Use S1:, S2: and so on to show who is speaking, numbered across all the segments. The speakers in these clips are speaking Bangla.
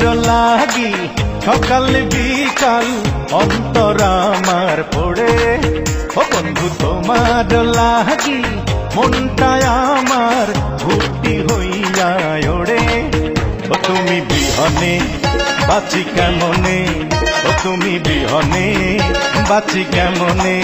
S1: তোমার লাগি সকাল বিকাল অন্তর আমার পড়ে। ও বন্ধু তোমার লাগি মনটা আমার ভর্তি হইয়া ওড়ে। ও তুমি বিহনে বাঁচি কেমনে, ও তুমি বিহনে বাঁচি কেমনে।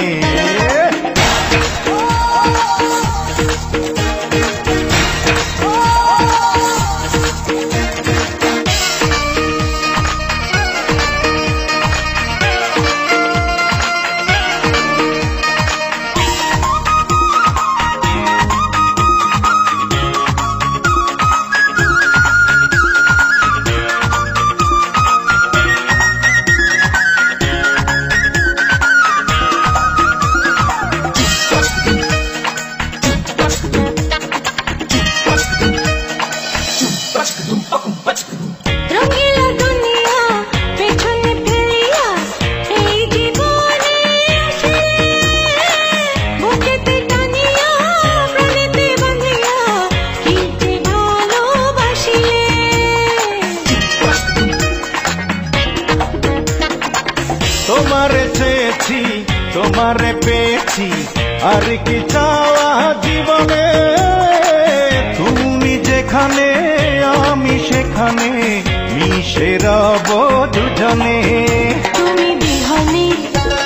S2: রঙিলা দুনিয়া পেছনে ফেলিয়া এই জীবনে আসিলে, বুকেতে টানিয়া প্রাণেতে বাঁধিয়া কি যে ভালোবাসিলে।
S1: তোমারে চেয়েছি তোমারে পেয়েছি আর কি চাওয়া জীবনে। তুমি যেখানে আমি সেখানে মিশে রব দুজনে।
S2: তুমি বিহনে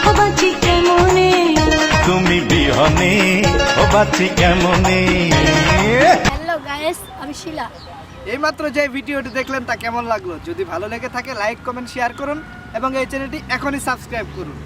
S2: ও বাঁচি কেমনে,
S1: তুমি বিহনে ও বাঁচি কেমনে।
S3: হ্যালো গাইস, আমি শিলা।
S4: এইমাত্র যে ভিডিওটি দেখলেন তা কেমন লাগলো? যদি ভালো লেগে থাকে লাইক কমেন্ট শেয়ার করুন এবং এই চ্যানেলটি এখনই সাবস্ক্রাইব করুন।